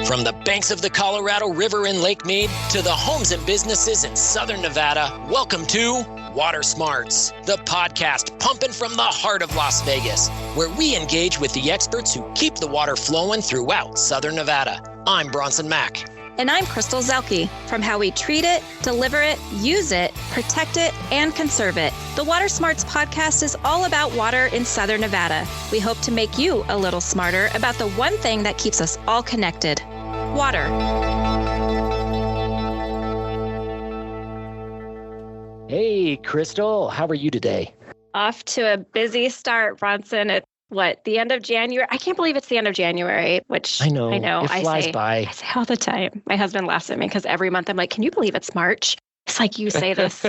From the banks of the Colorado River in Lake Mead to the homes and businesses in Southern Nevada, welcome to Water Smarts, the podcast pumping from the heart of Las Vegas, where we engage with the experts who keep the water flowing throughout Southern Nevada. I'm Bronson Mack. And I'm Zuelke. From how we treat it, deliver it, use it, protect it, and conserve it, the Water Smarts podcast is all about water in Southern Nevada. We hope to make you a little smarter about the one thing that keeps us all connected: water. Hey, Crystal, how are you today? Off to a busy start, Bronson. It's the end of January? I can't believe it's the end of January, which I know. It flies by. I say all the time. My husband laughs at me because every month I'm like, can you believe it's March? It's like you say this.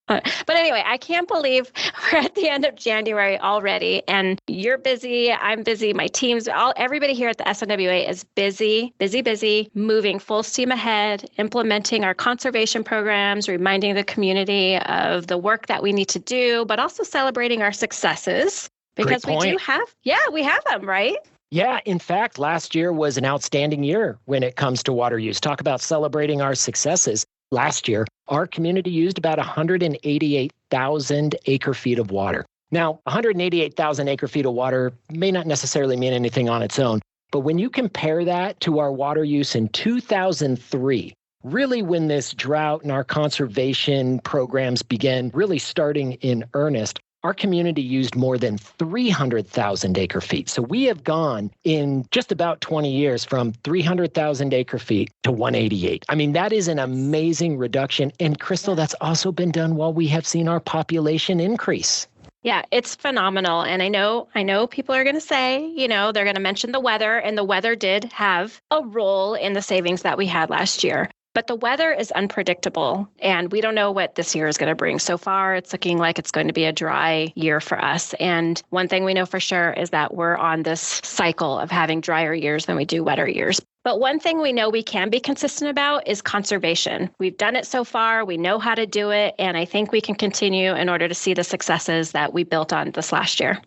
But anyway, I can't believe we're at the end of January already. And you're busy. I'm busy. My team's everybody here at the SNWA is busy, moving full steam ahead, implementing our conservation programs, reminding the community of the work that we need to do, but also celebrating our successes. Because we have them, right? Yeah, in fact, last year was an outstanding year when it comes to water use. Talk about celebrating our successes. Last year, our community used about 188,000 acre-feet of water. Now, 188,000 acre-feet of water may not necessarily mean anything on its own, but when you compare that to our water use in 2003, really when this drought and our conservation programs began really starting in earnest, our community used more than 300,000 acre-feet. So we have gone in just about 20 years from 300,000 acre-feet to 188. I mean, that is an amazing reduction. And Crystal, that's also been done while we have seen our population increase. Yeah, it's phenomenal. And I know people are going to say, they're going to mention the weather, and the weather did have a role in the savings that we had last year. But the weather is unpredictable, and we don't know what this year is going to bring. So far, it's looking like it's going to be a dry year for us. And one thing we know for sure is that we're on this cycle of having drier years than we do wetter years. But one thing we know we can be consistent about is conservation. We've done it so far. We know how to do it. And I think we can continue in order to see the successes that we built on this last year.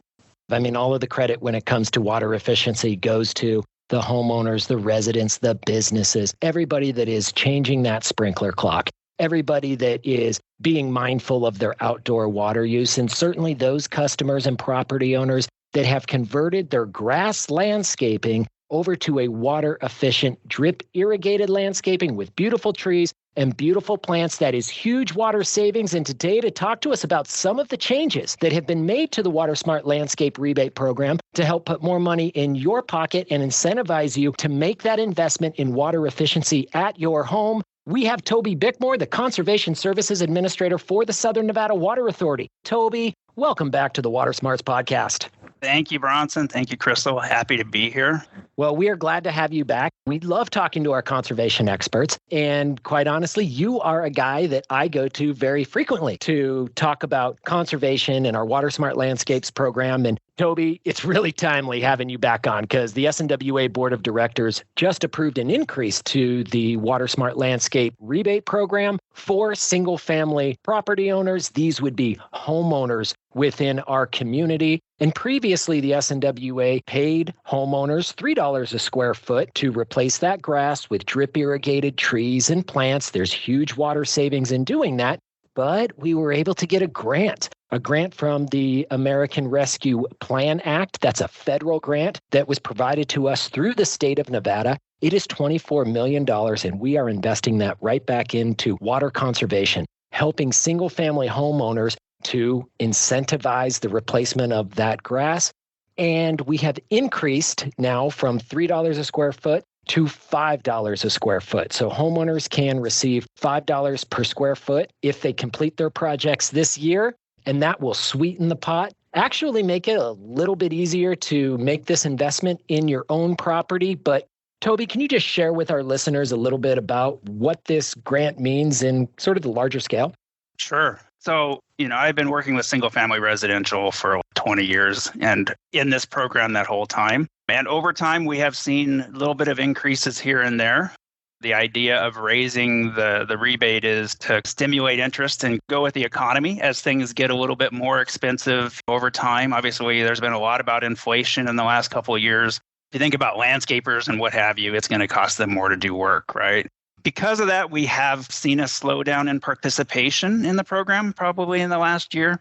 I mean, all of the credit when it comes to water efficiency goes to the homeowners, the residents, the businesses, everybody that is changing that sprinkler clock, everybody that is being mindful of their outdoor water use, and certainly those customers and property owners that have converted their grass landscaping over to a water-efficient, drip-irrigated landscaping with beautiful trees and beautiful plants. That is huge water savings. And today, to talk to us about some of the changes that have been made to the Water Smart Landscape Rebate Program to help put more money in your pocket and incentivize you to make that investment in water efficiency at your home, we have Toby Bickmore, the Conservation Services Administrator for the Southern Nevada Water Authority. Toby, welcome back to the Water Smarts Podcast. Thank you, Bronson. Thank you, Crystal. Happy to be here. Well, we are glad to have you back. We love talking to our conservation experts. And quite honestly, you are a guy that I go to very frequently to talk about conservation and our Water Smart Landscapes program. And Toby, it's really timely having you back on because the SNWA Board of Directors just approved an increase to the Water Smart Landscape Rebate Program for single-family property owners. These would be homeowners within our community. And previously, the SNWA paid homeowners $3 a square foot to replace that grass with drip-irrigated trees and plants. There's huge water savings in doing that. But we were able to get a grant from the American Rescue Plan Act. That's a federal grant that was provided to us through the state of Nevada. It is $24 million, and we are investing that right back into water conservation, helping single-family homeowners to incentivize the replacement of that grass. And we have increased now from $3 a square foot to $5 a square foot. So homeowners can receive $5 per square foot if they complete their projects this year, and that will sweeten the pot, actually make it a little bit easier to make this investment in your own property. But Toby, can you just share with our listeners a little bit about what this grant means in sort of the larger scale? Sure. So, I've been working with single family residential for 20 years and in this program that whole time. And over time, we have seen a little bit of increases here and there. The idea of raising the rebate is to stimulate interest and go with the economy as things get a little bit more expensive over time. Obviously, there's been a lot about inflation in the last couple of years. you think about landscapers and what have you, it's going to cost them more to do work, right? Because of that, we have seen a slowdown in participation in the program probably in the last year.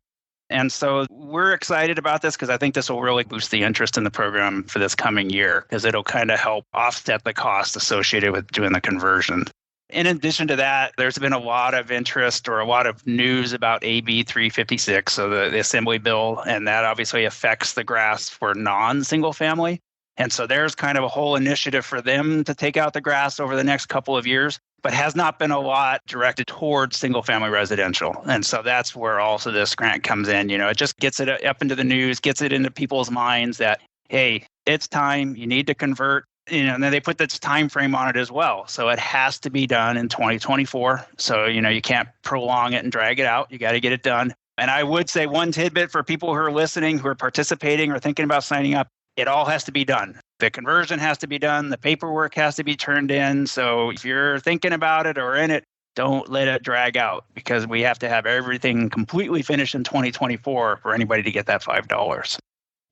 And so we're excited about this because I think this will really boost the interest in the program for this coming year because it'll kind of help offset the cost associated with doing the conversion. In addition to that, there's been a lot of interest or a lot of news about AB 356, so the Assembly bill, and that obviously affects the grass for non-single family. And so there's kind of a whole initiative for them to take out the grass over the next couple of years, but has not been a lot directed towards single family residential. And so that's where also this grant comes in. It just gets it up into the news, gets it into people's minds that, hey, it's time, you need to convert. And then they put this time frame on it as well. So it has to be done in 2024. So, you can't prolong it and drag it out. You got to get it done. And I would say one tidbit for people who are listening, who are participating or thinking about signing up, it all has to be done. The conversion has to be done. The paperwork has to be turned in. So if you're thinking about it or in it, don't let it drag out because we have to have everything completely finished in 2024 for anybody to get that $5.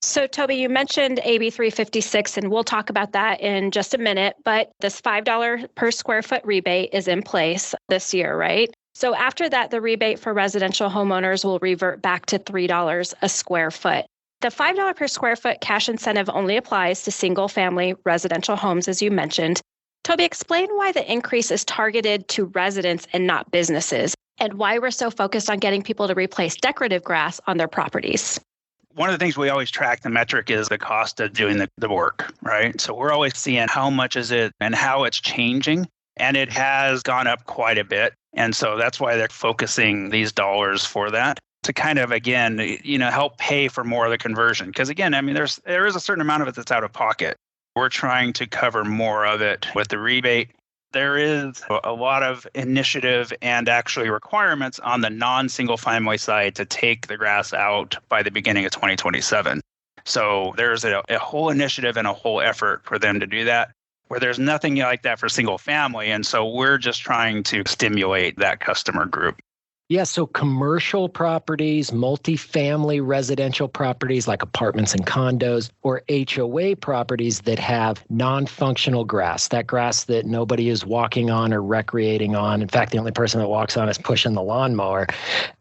So, Toby, you mentioned AB 356, and we'll talk about that in just a minute, but this $5 per square foot rebate is in place this year, right? So after that, the rebate for residential homeowners will revert back to $3 a square foot. The $5 per square foot cash incentive only applies to single-family residential homes, as you mentioned. Toby, explain why the increase is targeted to residents and not businesses, and why we're so focused on getting people to replace decorative grass on their properties. One of the things we always track the metric is the cost of doing the work, right? So we're always seeing how much is it and how it's changing. And it has gone up quite a bit. And so that's why they're focusing these dollars for that to kind of, again, help pay for more of the conversion. Because again, there is a certain amount of it that's out of pocket. We're trying to cover more of it with the rebate. There is a lot of initiative and actually requirements on the non-single family side to take the grass out by the beginning of 2027. So there's a whole initiative and a whole effort for them to do that, where there's nothing like that for single family. And so we're just trying to stimulate that customer group. Yeah, so commercial properties, multifamily residential properties like apartments and condos, or HOA properties that have non-functional grass, that grass that nobody is walking on or recreating on. In fact, the only person that walks on is pushing the lawnmower.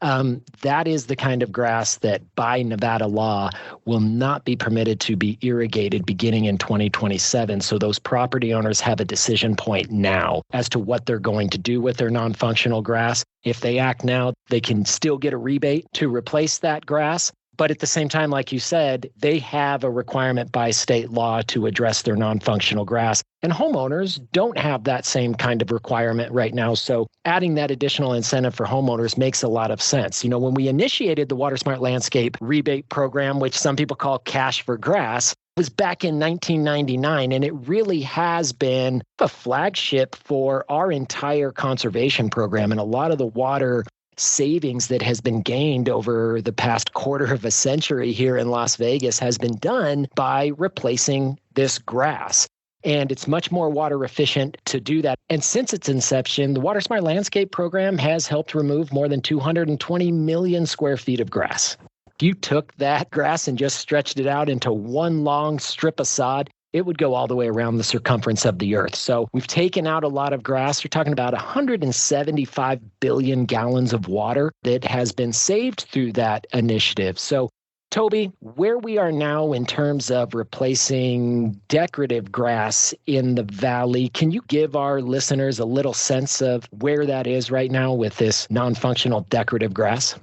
That is the kind of grass that by Nevada law will not be permitted to be irrigated beginning in 2027. So those property owners have a decision point now as to what they're going to do with their non-functional grass. If they act now, they can still get a rebate to replace that grass. But at the same time, like you said, they have a requirement by state law to address their non-functional grass. And homeowners don't have that same kind of requirement right now. So adding that additional incentive for homeowners makes a lot of sense. When we initiated the Water Smart Landscape rebate program, which some people call Cash for Grass, was back in 1999, and it really has been a flagship for our entire conservation program. And a lot of the water savings that has been gained over the past quarter of a century here in Las Vegas has been done by replacing this grass. And it's much more water efficient to do that. And since its inception, the Water Smart Landscape program has helped remove more than 220 million square feet of grass. If you took that grass and just stretched it out into one long strip of sod, it would go all the way around the circumference of the earth. So we've taken out a lot of grass. You're talking about 175 billion gallons of water that has been saved through that initiative. So, Toby, where we are now in terms of replacing decorative grass in the valley, can you give our listeners a little sense of where that is right now with this non-functional decorative grass?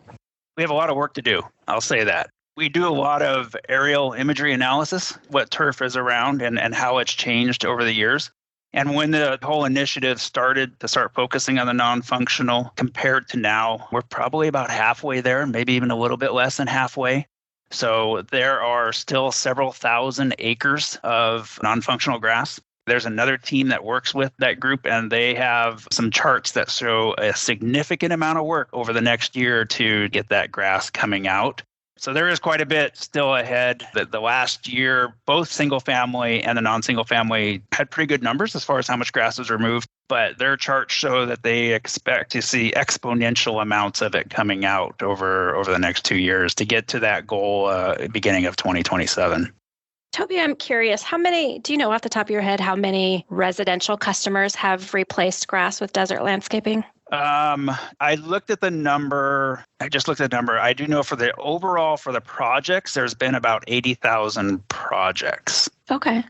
We have a lot of work to do. I'll say that. We do a lot of aerial imagery analysis, what turf is around and how it's changed over the years. And when the whole initiative started to start focusing on the non-functional compared to now, we're probably about halfway there, maybe even a little bit less than halfway. So there are still several thousand acres of non-functional grass. There's another team that works with that group, and they have some charts that show a significant amount of work over the next year to get that grass coming out. So there is quite a bit still ahead. The last year, both single family and the non-single family had pretty good numbers as far as how much grass was removed, but their charts show that they expect to see exponential amounts of it coming out over the next 2 years to get to that goal beginning of 2027. Toby, I'm curious, do you know off the top of your head how many residential customers have replaced grass with desert landscaping? I looked at the number. I just looked at the number. I do know for the projects, there's been about 80,000 projects. Okay.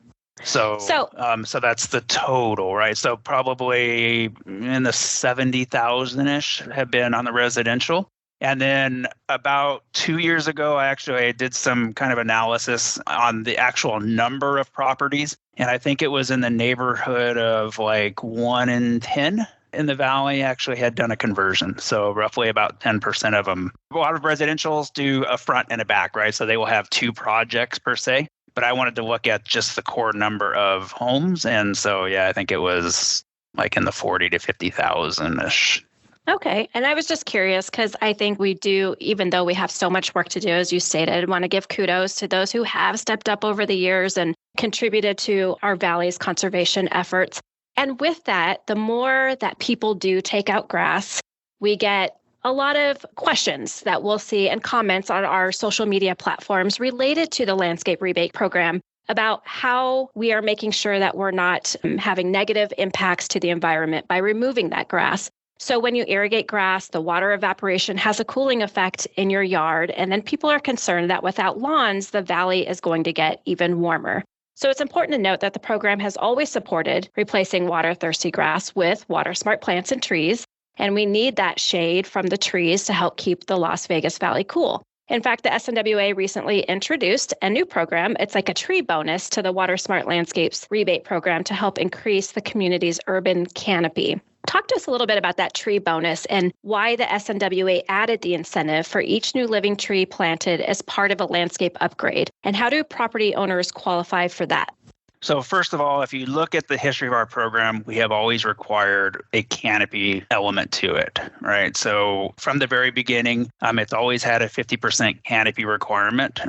So that's the total, right? So probably in the 70,000-ish have been on the residential. And then about 2 years ago, I did some kind of analysis on the actual number of properties. And I think it was in the neighborhood of like 1 in 10 in the valley actually had done a conversion. So roughly about 10% of them. A lot of residentials do a front and a back, right? So they will have 2 projects per se. But I wanted to look at just the core number of homes. And so, I think it was like in the 40 to 50,000-ish. Okay. And I was just curious because I think we do, even though we have so much work to do, as you stated, want to give kudos to those who have stepped up over the years and contributed to our valley's conservation efforts. And with that, the more that people do take out grass, we get a lot of questions that we'll see and comments on our social media platforms related to the landscape rebate program about how we are making sure that we're not having negative impacts to the environment by removing that grass. So when you irrigate grass, the water evaporation has a cooling effect in your yard. And then people are concerned that without lawns, the valley is going to get even warmer. So it's important to note that the program has always supported replacing water-thirsty grass with water-smart plants and trees. And we need that shade from the trees to help keep the Las Vegas Valley cool. In fact, the SNWA recently introduced a new program. It's like a tree bonus to the Water Smart Landscapes rebate program to help increase the community's urban canopy. Talk to us a little bit about that tree bonus and why the SNWA added the incentive for each new living tree planted as part of a landscape upgrade. And how do property owners qualify for that? So first of all, if you look at the history of our program, we have always required a canopy element to it, right? So from the very beginning, it's always had a 50% canopy requirement.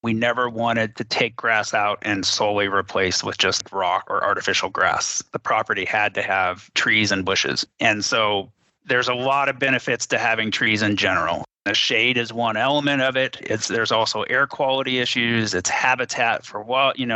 We never wanted to take grass out and solely replace with just rock or artificial grass. The property had to have trees and bushes. And so there's a lot of benefits to having trees in general. The shade is one element of it. There's also air quality issues. It's habitat for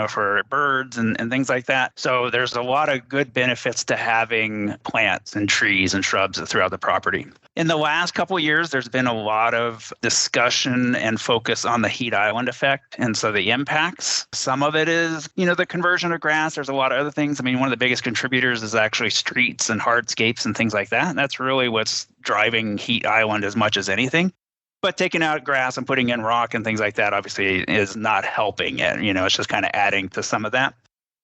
for birds and things like that. So there's a lot of good benefits to having plants and trees and shrubs throughout the property. In the last couple of years, there's been a lot of discussion and focus on the heat island effect. And so the impacts, some of it is, the conversion of grass. There's a lot of other things. I mean, one of the biggest contributors is actually streets and hardscapes and things like that. And that's really what's driving heat island as much as anything. But taking out grass and putting in rock and things like that obviously is not helping it. It's just kind of adding to some of that.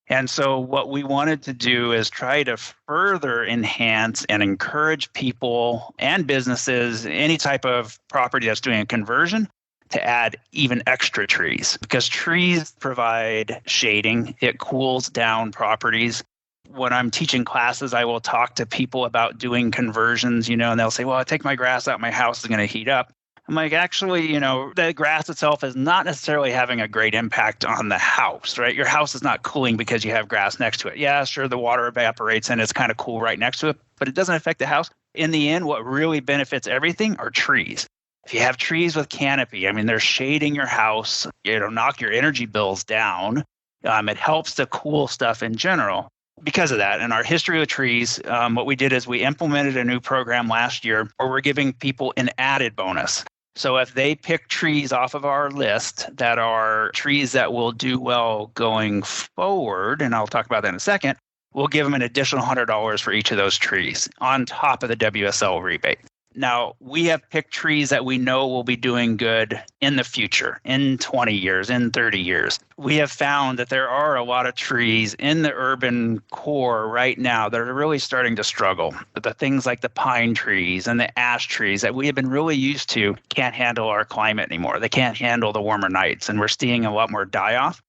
And so what we wanted to do is try to further enhance and encourage people and businesses, any type of property that's doing a conversion, to add even extra trees, because trees provide shading. It cools down properties. When I'm teaching classes, I will talk to people about doing conversions, and they'll say, well, I take my grass out, my house is going to heat up. I'm like, actually, the grass itself is not necessarily having a great impact on the house, right? Your house is not cooling because you have grass next to it. Yeah, sure, the water evaporates and it's kind of cool right next to it, but it doesn't affect the house. In the end, what really benefits everything are trees. If you have trees with canopy, they're shading your house, it'll knock your energy bills down. It helps to cool stuff in general. Because of that, in our history of trees, what we did is we implemented a new program last year where we're giving people an added bonus. So if they pick trees off of our list that are trees that will do well going forward, and I'll talk about that in a second, we'll give them an additional $100 for each of those trees on top of the WSL rebate. Now, we have picked trees that we know will be doing good in the future, in 20 years, in 30 years. We have found that there are a lot of trees in the urban core right now that are really starting to struggle. The things like the pine trees and the ash trees that we have been really used to can't handle our climate anymore. They can't handle the warmer nights, and we're seeing a lot more die-off.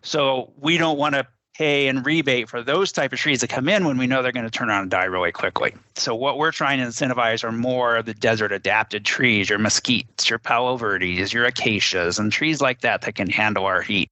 So we don't want to pay and rebate for those type of trees that come in when we know they're going to turn around and die really quickly. So what we're trying to incentivize are more of the desert adapted trees, your mesquites, your palo verdes, your acacias, and trees like that can handle our heat.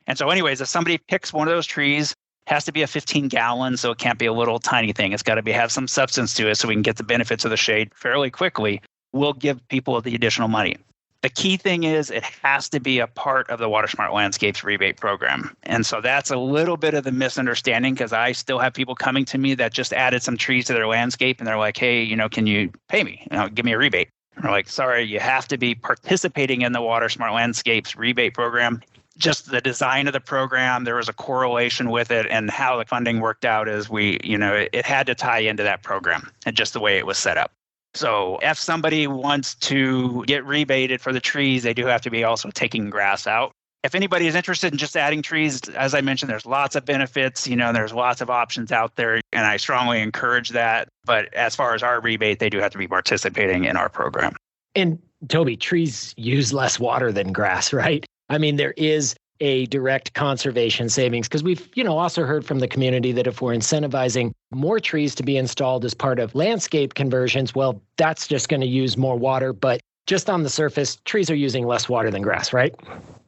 And so anyways, if somebody picks one of those trees, it has to be a 15-gallon, so it can't be a little tiny thing. It's got to have some substance to it so we can get the benefits of the shade fairly quickly. We'll give people the additional money. The key thing is it has to be a part of the Water Smart Landscapes rebate program. And so that's a little bit of the misunderstanding, because I still have people coming to me that just added some trees to their landscape and they're like, hey, can you pay me? Give me a rebate. And we're like, sorry, you have to be participating in the Water Smart Landscapes rebate program. Just the design of the program, there was a correlation with it, and how the funding worked out is it had to tie into that program and just the way it was set up. So if somebody wants to get rebated for the trees, they do have to be also taking grass out. If anybody is interested in just adding trees, as I mentioned, there's lots of benefits, there's lots of options out there, and I strongly encourage that. But as far as our rebate, they do have to be participating in our program. And Toby, trees use less water than grass, right? I mean, there is a direct conservation savings, because we've, also heard from the community that if we're incentivizing more trees to be installed as part of landscape conversions, well, that's just going to use more water. But just on the surface, trees are using less water than grass, right?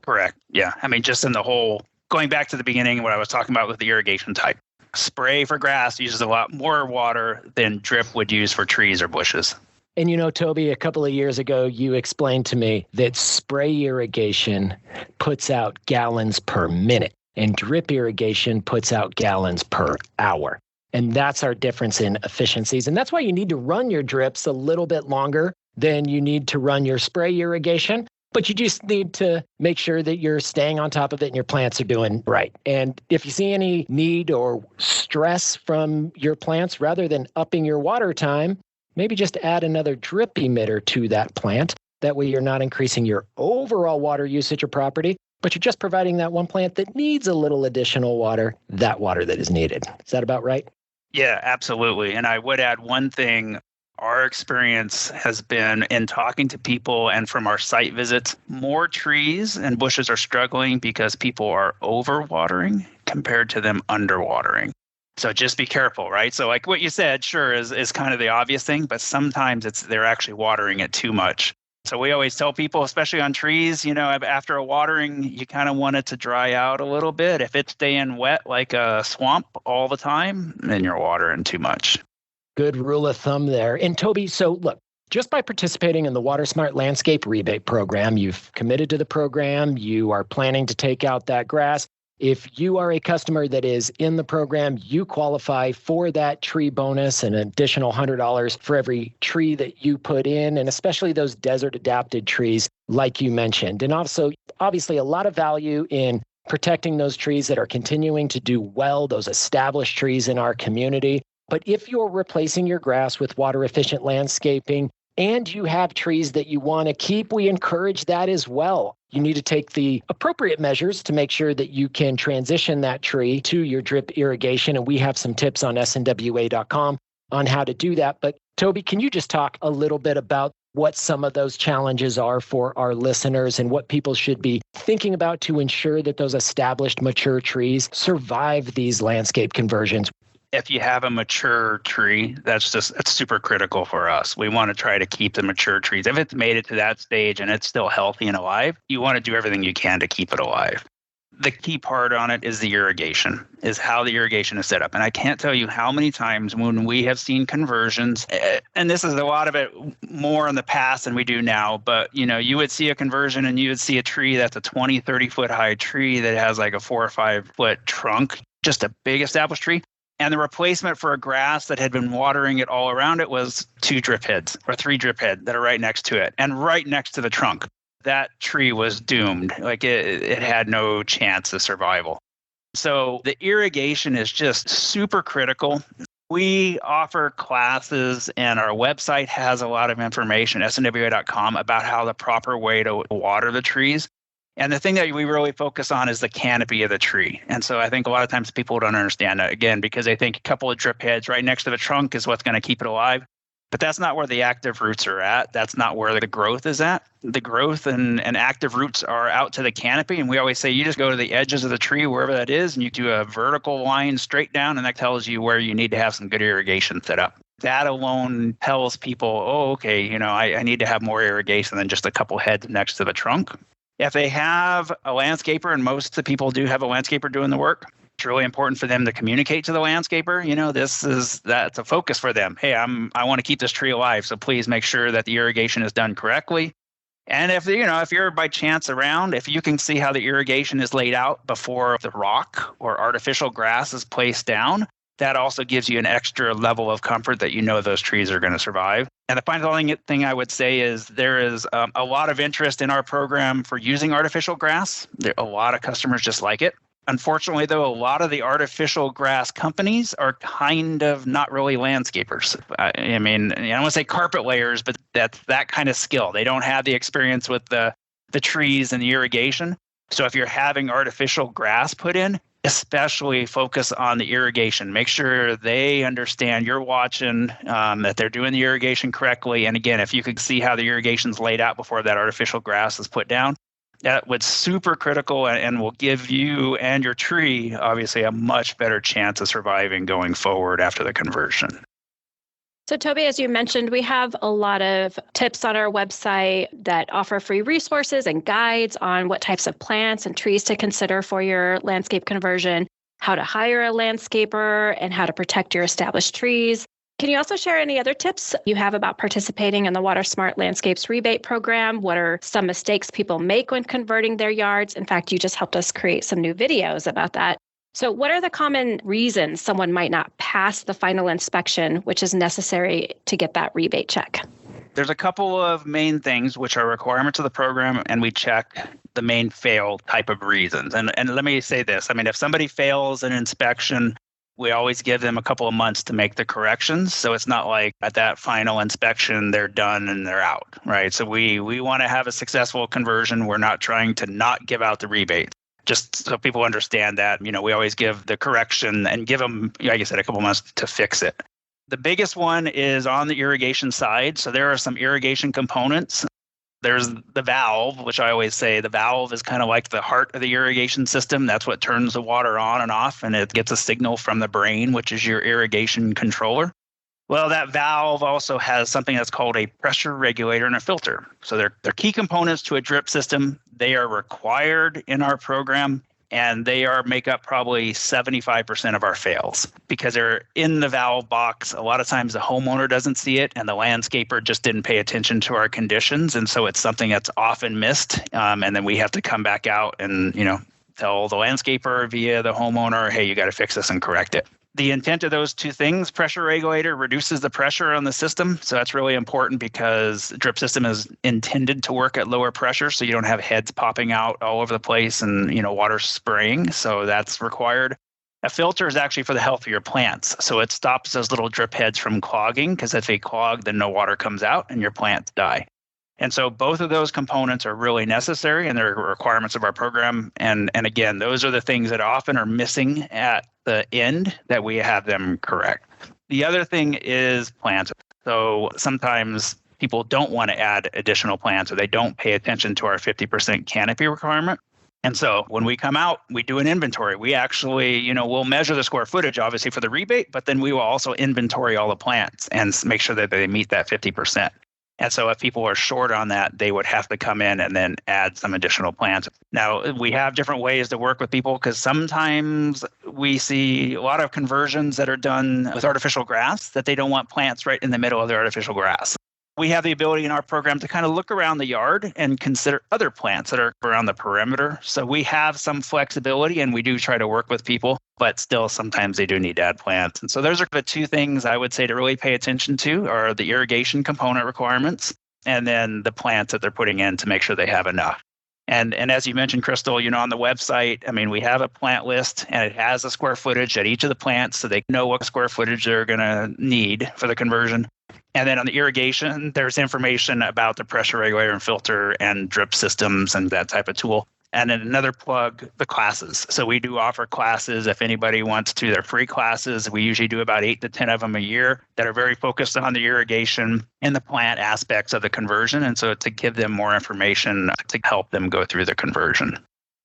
Correct. Yeah. I mean, just in the whole, going back to the beginning, what I was talking about with the irrigation type, spray for grass uses a lot more water than drip would use for trees or bushes. And Toby, a couple of years ago, you explained to me that spray irrigation puts out gallons per minute and drip irrigation puts out gallons per hour. And that's our difference in efficiencies. And that's why you need to run your drips a little bit longer than you need to run your spray irrigation. But you just need to make sure that you're staying on top of it and your plants are doing right. And if you see any need or stress from your plants, rather than upping your water time, maybe just add another drip emitter to that plant. That way you're not increasing your overall water usage or property, but you're just providing that one plant that needs a little additional water, that water that is needed. Is that about right? Yeah, absolutely. And I would add one thing. Our experience has been in talking to people and from our site visits, more trees and bushes are struggling because people are overwatering compared to them underwatering. So just be careful, right? So like what you said, sure, is kind of the obvious thing, but sometimes they're actually watering it too much. So we always tell people, especially on trees, after a watering, you kind of want it to dry out a little bit. If it's staying wet like a swamp all the time, then you're watering too much. Good rule of thumb there. And Toby, so look, just by participating in the Water Smart Landscape Rebate Program, you've committed to the program, you are planning to take out that grass. If you are a customer that is in the program, you qualify for that tree bonus, an additional $100 for every tree that you put in, and especially those desert adapted trees like you mentioned. And also, obviously, a lot of value in protecting those trees that are continuing to do well, those established trees in our community. But if you're replacing your grass with water efficient landscaping, and you have trees that you want to keep, we encourage that as well. You need to take the appropriate measures to make sure that you can transition that tree to your drip irrigation. And we have some tips on snwa.com on how to do that. But Toby, can you just talk a little bit about what some of those challenges are for our listeners and what people should be thinking about to ensure that those established mature trees survive these landscape conversions? If you have a mature tree, that's super critical for us. We want to try to keep the mature trees. If it's made it to that stage and it's still healthy and alive, you want to do everything you can to keep it alive. The key part on it is the irrigation, is how the irrigation is set up. And I can't tell you how many times when we have seen conversions, and this is a lot of it more in the past than we do now, but you would see a conversion and you would see a tree that's a 20, 30 foot high tree that has like a 4 or 5 foot trunk, just a big established tree. And the replacement for a grass that had been watering it all around it was 2 drip heads or 3 drip heads that are right next to it and right next to the trunk. That tree was doomed. Like it had no chance of survival. So the irrigation is just super critical. We offer classes and our website has a lot of information, snwa.com, about how the proper way to water the trees. And the thing that we really focus on is the canopy of the tree. And so I think a lot of times people don't understand that, again, because they think a couple of drip heads right next to the trunk is what's going to keep it alive. But that's not where the active roots are at. That's not where the growth is at. The growth and active roots are out to the canopy. And we always say you just go to the edges of the tree, wherever that is, and you do a vertical line straight down, and that tells you where you need to have some good irrigation set up. That alone tells people, oh, okay, I need to have more irrigation than just a couple heads next to the trunk. If they have a landscaper, and most of the people do have a landscaper doing the work, it's really important for them to communicate to the landscaper. That's a focus for them. Hey, I want to keep this tree alive, so please make sure that the irrigation is done correctly. And if you're by chance around, if you can see how the irrigation is laid out before the rock or artificial grass is placed down, that also gives you an extra level of comfort that those trees are going to survive. And the final thing I would say is there is a lot of interest in our program for using artificial grass. A lot of customers just like it. Unfortunately, though, a lot of the artificial grass companies are kind of not really landscapers. I don't want to say carpet layers, but that's that kind of skill. They don't have the experience with the trees and the irrigation. So if you're having artificial grass put in, especially focus on the irrigation. Make sure they understand you're watching, that they're doing the irrigation correctly. And again, if you could see how the irrigation's laid out before that artificial grass is put down, that was super critical and will give you and your tree, obviously, a much better chance of surviving going forward after the conversion. So Toby, as you mentioned, we have a lot of tips on our website that offer free resources and guides on what types of plants and trees to consider for your landscape conversion, how to hire a landscaper, and how to protect your established trees. Can you also share any other tips you have about participating in the Water Smart Landscapes rebate program? What are some mistakes people make when converting their yards? In fact, you just helped us create some new videos about that. So what are the common reasons someone might not pass the final inspection, which is necessary to get that rebate check? There's a couple of main things which are requirements of the program, and we check the main fail type of reasons. And let me say this. If somebody fails an inspection, we always give them a couple of months to make the corrections. So it's not like at that final inspection, they're done and they're out, right? So we want to have a successful conversion. We're not trying to not give out the rebate. Just so people understand that, we always give the correction and give them, like I said, a couple months to fix it. The biggest one is on the irrigation side. So there are some irrigation components. There's the valve, which I always say the valve is kind of like the heart of the irrigation system. That's what turns the water on and off, and it gets a signal from the brain, which is your irrigation controller. Well, that valve also has something that's called a pressure regulator and a filter. So they're key components to a drip system. They are required in our program, and they make up probably 75% of our fails because they're in the valve box. A lot of times the homeowner doesn't see it, and the landscaper just didn't pay attention to our conditions. And so it's something that's often missed. And then we have to come back out and, tell the landscaper via the homeowner, hey, you got to fix this and correct it. The intent of those two things, pressure regulator reduces the pressure on the system. So that's really important because the drip system is intended to work at lower pressure. So you don't have heads popping out all over the place and, water spraying. So that's required. A filter is actually for the health of your plants. So it stops those little drip heads from clogging because if they clog, then no water comes out and your plants die. And so both of those components are really necessary and they're requirements of our program. And again, those are the things that often are missing at the end that we have them correct. The other thing is plants. So sometimes people don't want to add additional plants or they don't pay attention to our 50% canopy requirement. And so when we come out, we do an inventory. We actually, we'll measure the square footage, obviously, for the rebate, but then we will also inventory all the plants and make sure that they meet that 50%. And so if people are short on that, they would have to come in and then add some additional plants. Now, we have different ways to work with people because sometimes we see a lot of conversions that are done with artificial grass that they don't want plants right in the middle of the artificial grass. We have the ability in our program to kind of look around the yard and consider other plants that are around the perimeter. So we have some flexibility and we do try to work with people, but still sometimes they do need to add plants. And so those are the two things I would say to really pay attention to are the irrigation component requirements and then the plants that they're putting in to make sure they have enough. And as you mentioned, Crystal, on the website, we have a plant list and it has a square footage at each of the plants so they know what square footage they're going to need for the conversion. And then on the irrigation, there's information about the pressure regulator and filter and drip systems and that type of tool. And then another plug, the classes. So we do offer classes if anybody wants to. They're free classes. We usually do about 8 to 10 of them a year that are very focused on the irrigation and the plant aspects of the conversion. And so to give them more information to help them go through the conversion.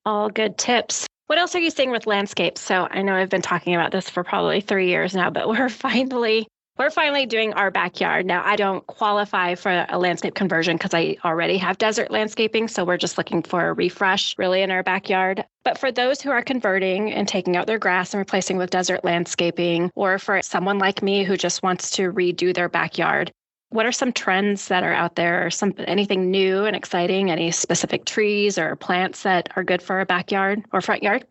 All good tips. What else are you seeing with landscapes? So I know I've been talking about this for probably 3 years now, but we're finally doing our backyard. Now, I don't qualify for a landscape conversion because I already have desert landscaping. So we're just looking for a refresh really in our backyard. But for those who are converting and taking out their grass and replacing with desert landscaping, or for someone like me who just wants to redo their backyard, What are some trends that are out there? Anything new and exciting? Any specific trees or plants that are good for a backyard or front yard?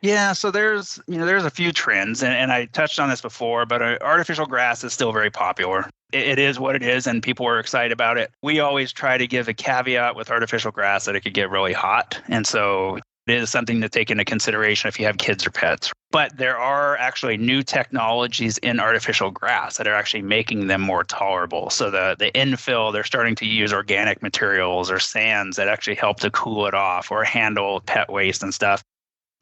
Yeah, so there's a few trends, and I touched on this before, but artificial grass is still very popular. It is what it is, and people are excited about it. We always try to give a caveat with artificial grass that it could get really hot, and so it is something to take into consideration if you have kids or pets. But there are actually new technologies in artificial grass that are actually making them more tolerable. So the infill, they're starting to use organic materials or sands that actually help to cool it off or handle pet waste and stuff.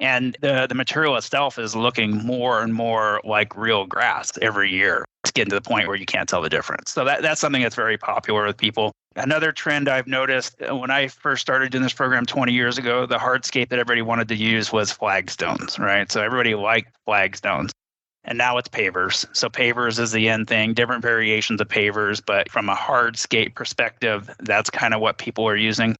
And the material itself is looking more and more like real grass every year. It's getting to the point where you can't tell the difference. So that's something that's very popular with people. Another trend I've noticed when I first started doing this program 20 years ago, the hardscape that everybody wanted to use was flagstones, right? So everybody liked flagstones. And now it's pavers. So pavers is the end thing, different variations of pavers. But from a hardscape perspective, that's kind of what people are using.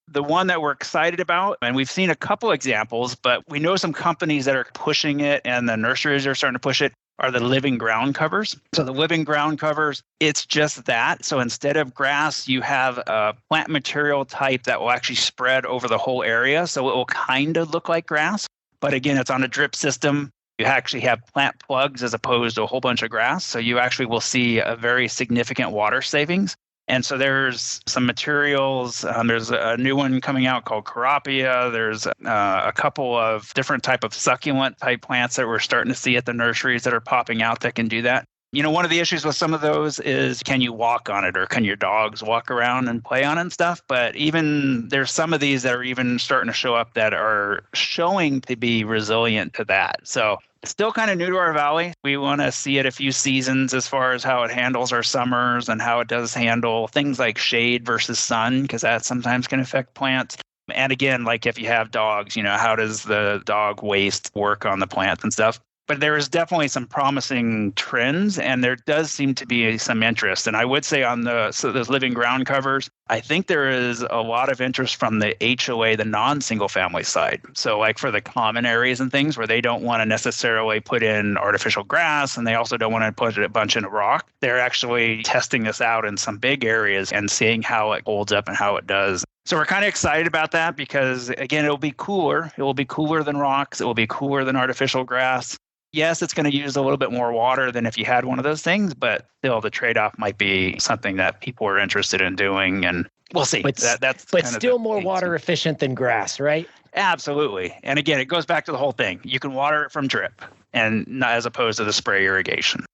The one that we're excited about, and we've seen a couple examples, but we know some companies that are pushing it and the nurseries are starting to push it, are the living ground covers. So the living ground covers, it's just that. So instead of grass, you have a plant material type that will actually spread over the whole area. So it will kind of look like grass. But again, it's on a drip system. You actually have plant plugs as opposed to a whole bunch of grass. So you actually will see a very significant water savings. And so there's some materials. There's a new one coming out called Carapia. There's a couple of different type of succulent type plants that we're starting to see at the nurseries that are popping out that can do that. One of the issues with some of those is, can you walk on it, or can your dogs walk around and play on it and stuff? But even there's some of these that are even starting to show up that are showing to be resilient to that. So still kind of new to our valley. We want to see it a few seasons as far as how it handles our summers and how it does handle things like shade versus sun, because that sometimes can affect plants. And again, like if you have dogs, how does the dog waste work on the plants and stuff? But there is definitely some promising trends, and there does seem to be some interest. And I would say on those living ground covers, I think there is a lot of interest from the HOA, the non-single family side. So like for the common areas and things where they don't want to necessarily put in artificial grass, and they also don't want to put a bunch in a rock, they're actually testing this out in some big areas and seeing how it holds up and how it does. So we're kind of excited about that because, again, it will be cooler. It will be cooler than rocks. It will be cooler than artificial grass. Yes, it's going to use a little bit more water than if you had one of those things, but still the trade-off might be something that people are interested in doing, and we'll see. But still more water efficient than grass, right? Absolutely. And again, it goes back to the whole thing. You can water it from drip, and not as opposed to the spray irrigation.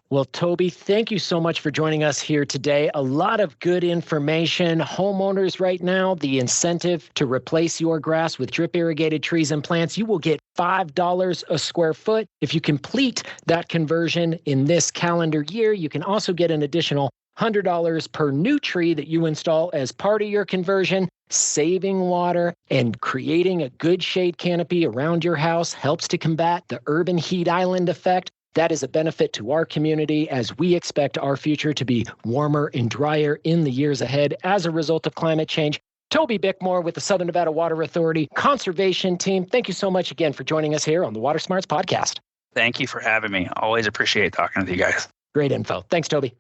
Well, Toby, thank you so much for joining us here today. A lot of good information. Homeowners right now, the incentive to replace your grass with drip irrigated trees and plants, you will get $5 a square foot. If you complete that conversion in this calendar year, you can also get an additional $100 per new tree that you install as part of your conversion. Saving water and creating a good shade canopy around your house helps to combat the urban heat island effect. That is a benefit to our community as we expect our future to be warmer and drier in the years ahead as a result of climate change. Toby Bickmore with the Southern Nevada Water Authority Conservation Team, thank you so much again for joining us here on the Water Smarts Podcast. Thank you for having me. Always appreciate talking with you guys. Great info. Thanks, Toby.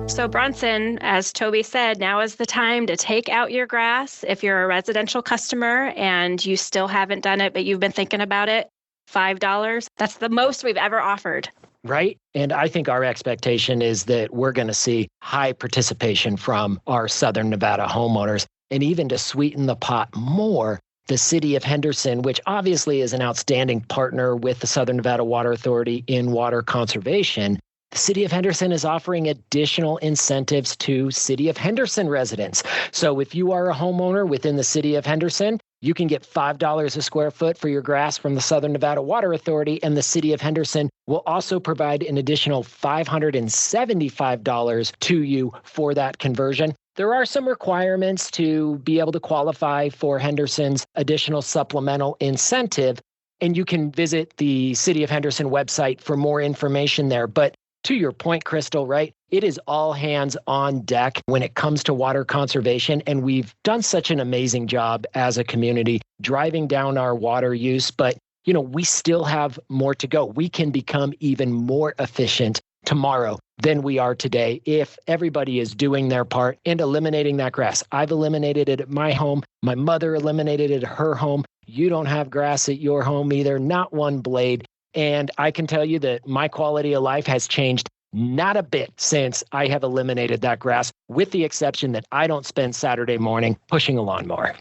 So Bronson, as Toby said, now is the time to take out your grass. If you're a residential customer and you still haven't done it, but you've been thinking about it, $5. That's the most we've ever offered. Right. And I think our expectation is that we're going to see high participation from our Southern Nevada homeowners. And even to sweeten the pot more, the city of Henderson, which obviously is an outstanding partner with the Southern Nevada Water Authority in water conservation, the city of Henderson is offering additional incentives to city of Henderson residents. So if you are a homeowner within the city of Henderson, you can get $5 a square foot for your grass from the Southern Nevada Water Authority, and the city of Henderson will also provide an additional $575 to you for that conversion. There are some requirements to be able to qualify for Henderson's additional supplemental incentive, and you can visit the City of Henderson website for more information there. But to your point, Crystal, right? It is all hands on deck when it comes to water conservation. And we've done such an amazing job as a community driving down our water use. But, we still have more to go. We can become even more efficient tomorrow than we are today if everybody is doing their part and eliminating that grass. I've eliminated it at my home. My mother eliminated it at her home. You don't have grass at your home either, not one blade. And I can tell you that my quality of life has changed not a bit since I have eliminated that grass, with the exception that I don't spend Saturday morning pushing a lawnmower.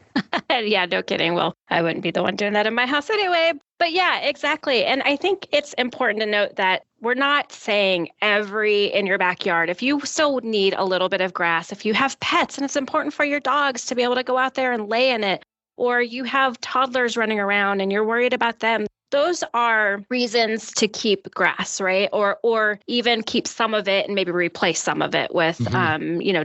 Yeah, no kidding. Well, I wouldn't be the one doing that in my house anyway. But yeah, exactly. And I think it's important to note that we're not saying in your backyard. If you still need a little bit of grass, if you have pets and it's important for your dogs to be able to go out there and lay in it, or you have toddlers running around and you're worried about them, those are reasons to keep grass, right? Or even keep some of it and maybe replace some of it with,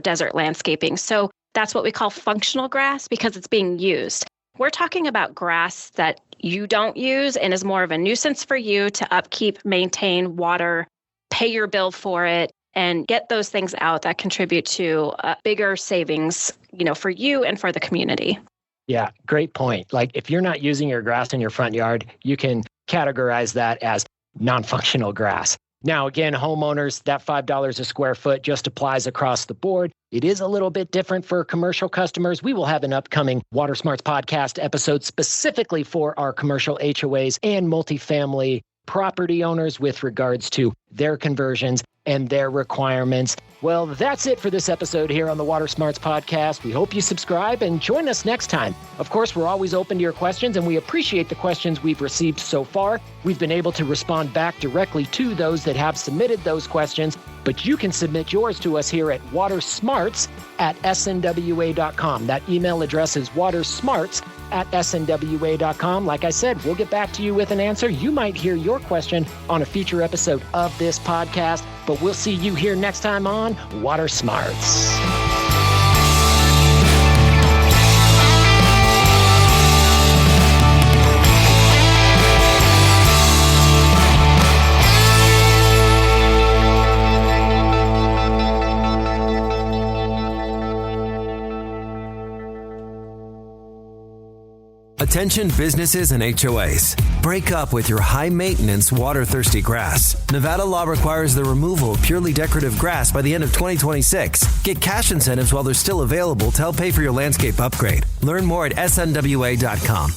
desert landscaping. So that's what we call functional grass because it's being used. We're talking about grass that you don't use and is more of a nuisance for you to upkeep, maintain, water, pay your bill for it, and get those things out that contribute to bigger savings, for you and for the community. Yeah, great point. Like if you're not using your grass in your front yard, you can categorize that as non-functional grass. Now, again, homeowners, that $5 a square foot just applies across the board. It is a little bit different for commercial customers. We will have an upcoming Water Smarts podcast episode specifically for our commercial HOAs and multifamily property owners with regards to their conversions and their requirements. Well, that's it for this episode here on the Water Smarts podcast. We hope you subscribe and join us next time. Of course, we're always open to your questions, and we appreciate the questions we've received so far. We've been able to respond back directly to those that have submitted those questions, but you can submit yours to us here at watersmarts@snwa.com. That email address is watersmarts@snwa.com. Like I said, we'll get back to you with an answer. You might hear your question on a future episode of this podcast, but we'll see you here next time on Water Smarts. Attention businesses and HOAs. Break up with your high-maintenance, water-thirsty grass. Nevada law requires the removal of purely decorative grass by the end of 2026. Get cash incentives while they're still available to help pay for your landscape upgrade. Learn more at snwa.com.